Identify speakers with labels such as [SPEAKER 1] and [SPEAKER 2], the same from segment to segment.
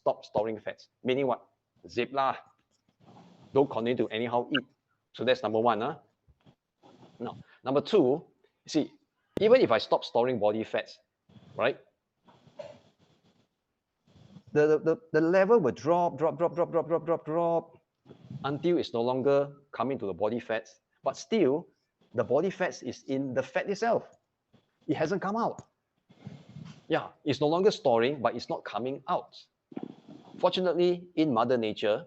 [SPEAKER 1] stop storing fats. Meaning what? Zip lah. Don't continue to anyhow eat. So that's number one. Now, number two, see, even if I stop storing body fats, right? The level will drop until it's no longer coming to the body fats. But still, the body fats is in the fat itself. It hasn't come out. Yeah, it's no longer storing, but it's not coming out. Fortunately, in Mother Nature,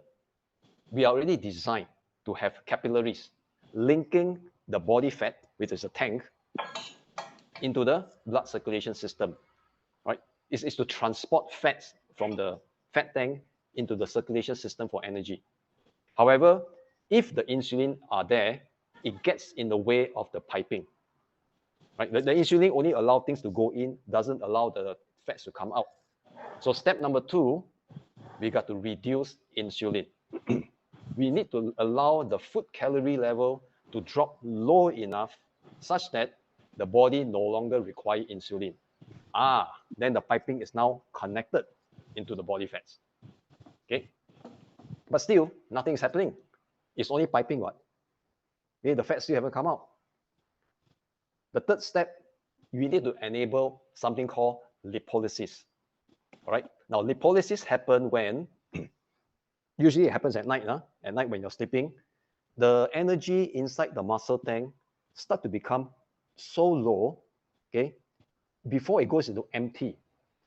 [SPEAKER 1] we are already designed to have capillaries linking the body fat, which is a tank, into the blood circulation system, right? It's to transport fats from the fat tank into the circulation system for energy. However, if the insulin are there, it gets in the way of the piping, right? The insulin only allows things to go in, doesn't allow the fats to come out. So step number two, we got to reduce insulin. We need to allow the food calorie level to drop low enough such that the body no longer requires insulin. Then the piping is now connected into the body fats. Okay, but still nothing is happening. It's only piping what? Okay, the fats still haven't come out. The third step, we need to enable something called lipolysis. All right. Now lipolysis happens when usually it happens at night. At night when you're sleeping, the energy inside the muscle tank start to become so low. Okay, before it goes into empty,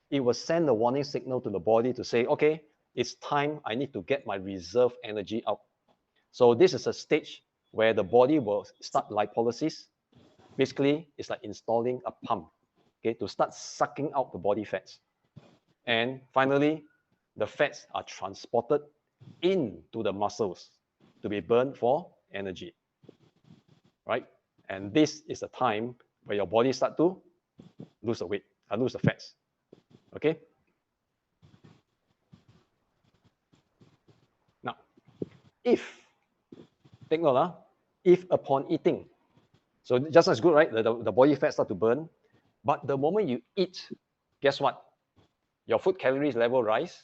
[SPEAKER 1] it will send a warning signal to the body to say, okay, it's time, I need to get my reserve energy out. So this is a stage where the body will start lipolysis. Basically, it's like installing a pump, okay, to start sucking out the body fats. And finally, the fats are transported into the muscles to be burned for energy, right? And this is the time where your body start to lose the weight, lose the fats, okay? Now, take note, if upon eating, so just as good, right? The body fat start to burn, but the moment you eat, guess what? Your food calories level rise,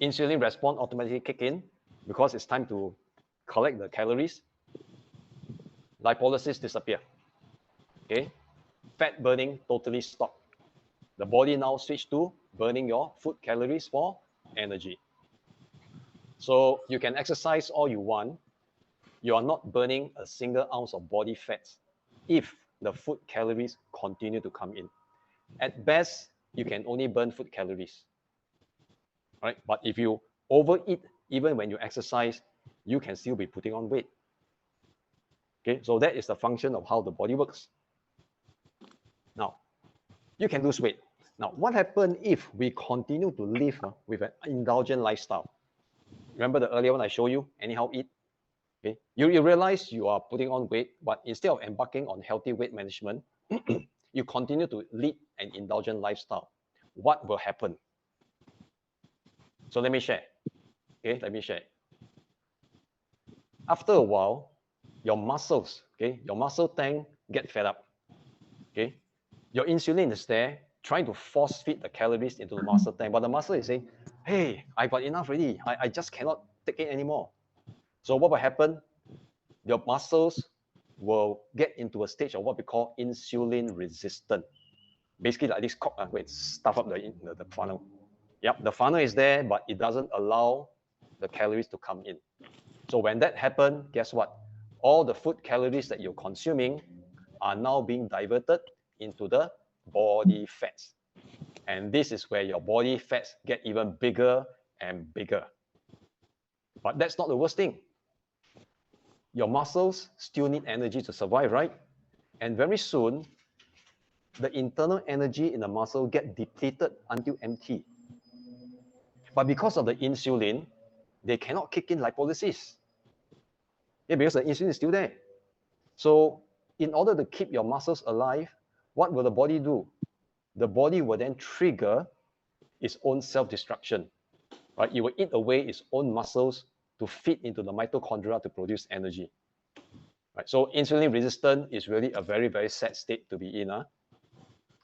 [SPEAKER 1] insulin response automatically kick in because it's time to collect the calories. Lipolysis disappear. Okay, fat burning totally stop. The body now switch to burning your food calories for energy. So you can exercise all you want, you are not burning a single ounce of body fats if the food calories continue to come in. At best, you can only burn food calories, right? But if you overeat, even when you exercise, you can still be putting on weight. Okay, so that is the function of how the body works. Now, you can lose weight. Now, what happens if we continue to live with an indulgent lifestyle? Remember the earlier one I showed you, anyhow eat? Okay, you realize you are putting on weight, but instead of embarking on healthy weight management, you continue to lead an indulgent lifestyle. What will happen? So let me share. Okay, let me share. After a while, your muscles, okay, your muscle tank get fed up. Okay, your insulin is there trying to force feed the calories into the muscle tank, but the muscle is saying, hey, I got enough already. I just cannot take it anymore. So what will happen? Your muscles will get into a stage of what we call insulin resistant. Basically like this cock, where it stuff up the funnel. Yep, the funnel is there, but it doesn't allow the calories to come in. So when that happens, guess what? All the food calories that you're consuming are now being diverted into the body fats. And this is where your body fats get even bigger and bigger. But that's not the worst thing. Your muscles still need energy to survive, right? And very soon, the internal energy in the muscle get depleted until empty. But because of the insulin, they cannot kick in lipolysis. Yeah, because the insulin is still there. So in order to keep your muscles alive, what will the body do? The body will then trigger its own self-destruction. Right? It will eat away its own muscles to feed into the mitochondria to produce energy. Right? So insulin resistance is really a very, very sad state to be in.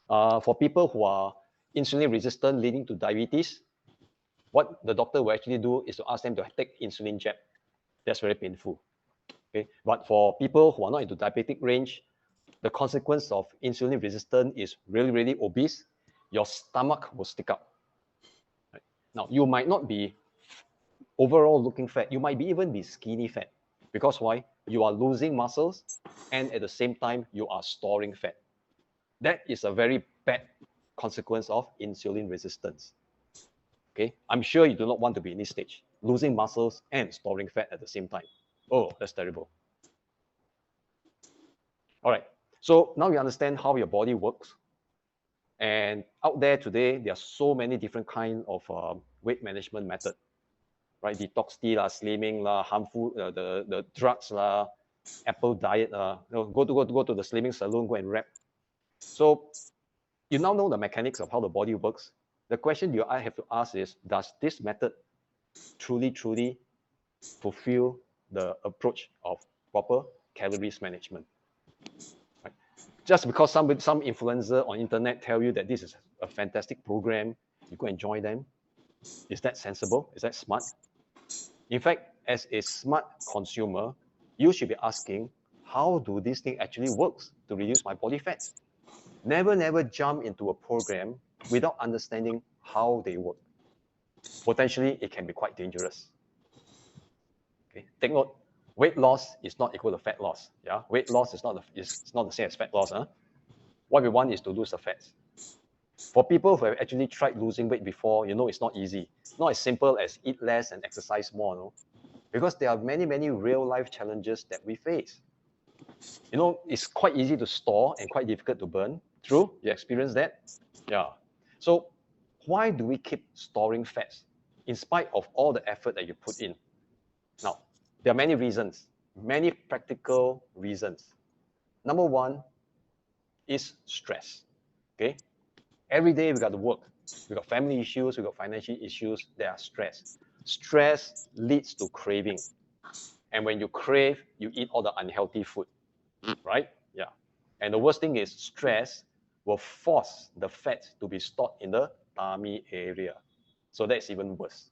[SPEAKER 1] For people who are insulin resistant leading to diabetes, what the doctor will actually do is to ask them to take insulin jab. That's very painful. Okay, but for people who are not into diabetic range, the consequence of insulin resistance is really, really obese. Your stomach will stick up. Right? Now, you might not be overall looking fat. You might even be skinny fat. Because why? You are losing muscles and at the same time, you are storing fat. That is a very bad consequence of insulin resistance. Okay, I'm sure you do not want to be in this stage, losing muscles and storing fat at the same time. Oh, that's terrible. All right, so now you understand how your body works. And out there today, there are so many different kinds of weight management method, right? Detox tea, slimming, harmful, the drugs, Apple diet, go to the slimming salon, go and rep. So you now know the mechanics of how the body works. The question I have to ask is, does this method truly fulfill the approach of proper calories management? Right? Just because some influencer on internet tell you that this is a fantastic program, you go and join them. Is that sensible? Is that smart? In fact, as a smart consumer, you should be asking, how do this thing actually works to reduce my body fats? Never jump into a program without understanding how they work. Potentially, it can be quite dangerous. Okay, take note, weight loss is not equal to fat loss. Yeah, weight loss is not the same as fat loss. What we want is to lose the fats. For people who have actually tried losing weight before, you know it's not easy. It's not as simple as eat less and exercise more, no? Because there are many real life challenges that we face. You know, it's quite easy to store and quite difficult to burn. True? You experience that? Yeah. So why do we keep storing fats in spite of all the effort that you put in? Now, there are many reasons, many practical reasons. Number one is stress. Okay? Every day we got to work. We got family issues, we got financial issues, there are stress. Stress leads to craving. And when you crave, you eat all the unhealthy food, right? Yeah. And the worst thing is stress will force the fat to be stored in the tummy area. So that's even worse.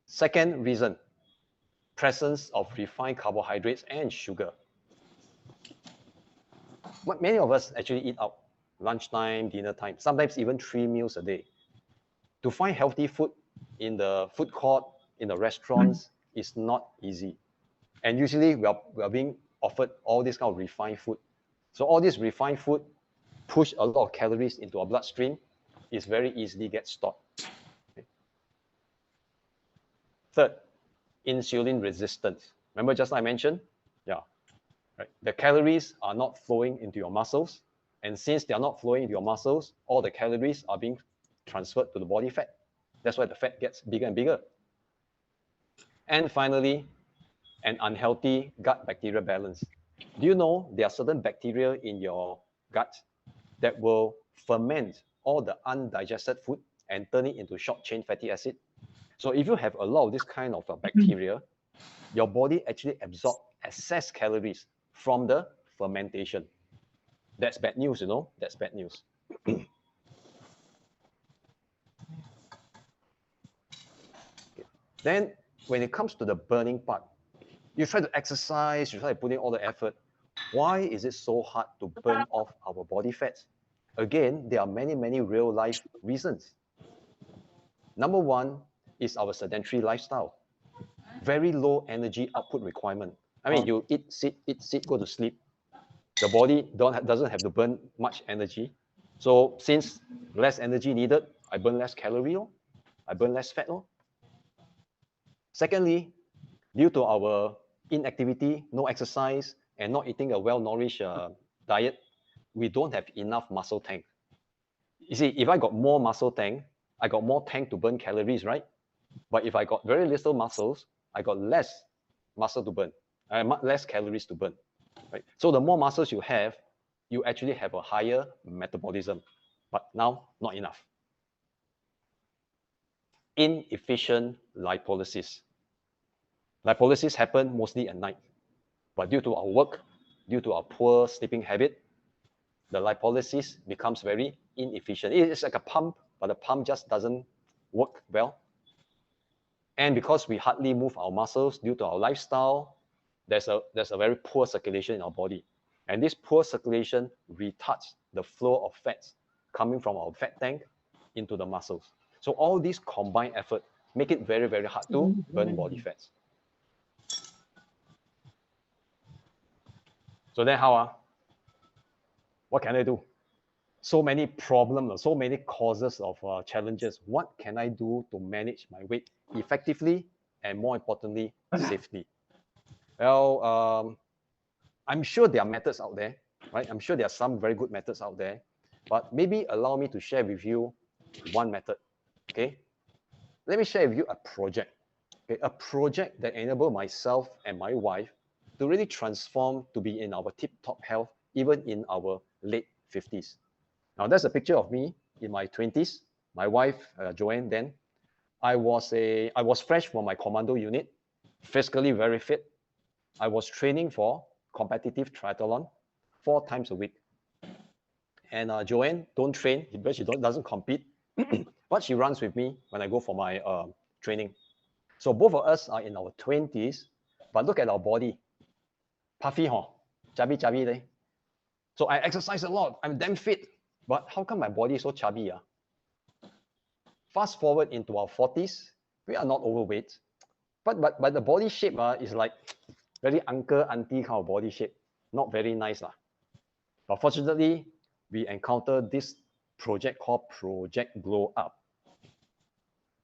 [SPEAKER 1] Second reason, presence of refined carbohydrates and sugar. Many of us actually eat out, lunchtime, dinner time, sometimes even 3 meals a day. To find healthy food in the food court, in the restaurants, is not easy. And usually we are being offered all this kind of refined food. So all this refined food push a lot of calories into our bloodstream, is very easily get stored. Okay. Third, insulin resistance. Remember just like I mentioned? Yeah. Right. The calories are not flowing into your muscles. And since they are not flowing into your muscles, all the calories are being transferred to the body fat. That's why the fat gets bigger and bigger. And finally, an unhealthy gut bacteria balance. Do you know there are certain bacteria in your gut that will ferment all the undigested food and turn it into short-chain fatty acid? So if you have a lot of this kind of bacteria, your body actually absorbs excess calories from the fermentation. That's bad news, you know? That's bad news. Okay. Then when it comes to the burning part, you try to exercise, you try to put in all the effort. Why is it so hard to burn off our body fats? Again, there are many real life reasons. Number one is our sedentary lifestyle. Very low energy output requirement. I mean, you eat, sit, go to sleep. The body doesn't have to burn much energy. So since less energy needed, I burn less calorie, I burn less fat. Secondly, due to our inactivity, no exercise, and not eating a well-nourished diet, we don't have enough muscle tank. You see, if I got more muscle tank, I got more tank to burn calories, right? But if I got very little muscles, I got less muscle to burn, less calories to burn, right? So the more muscles you have, you actually have a higher metabolism, but now not enough. Inefficient lipolysis. Lipolysis happens mostly at night, but due to our work, due to our poor sleeping habit, the lipolysis becomes very inefficient. It is like a pump, but the pump just doesn't work well. And because we hardly move our muscles due to our lifestyle, there's a very poor circulation in our body. And this poor circulation retards the flow of fats coming from our fat tank into the muscles. So all these combined effort make it very, very hard to burn body fats. So then how? What can I do? So many problems, so many causes of challenges. What can I do to manage my weight effectively and, more importantly, safely? Well, I'm sure there are methods out there, right? I'm sure there are some very good methods out there, but maybe allow me to share with you one method, okay? Let me share with you a project, okay? A project that enabled myself and my wife to really transform to be in our tip-top health, even in our late 50s. Now, that's a picture of me in my 20s. My wife, Joanne, then. I was fresh from my commando unit, physically very fit. I was training for competitive triathlon 4 times a week. And Joanne don't train because she doesn't compete, but she runs with me when I go for my training. So both of us are in our 20s, but look at our body. Puffy, chubby, chubby. So I exercise a lot. I'm damn fit. But how come my body is so chubby? Fast forward into our 40s, we are not overweight, but the body shape is like very uncle, auntie kind of body shape. Not very nice. But fortunately, we encountered this project called Project Glow Up.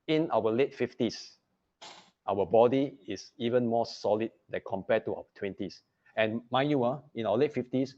[SPEAKER 1] In our late 50s, our body is even more solid than compared to our 20s. And mind you, in our late 50s,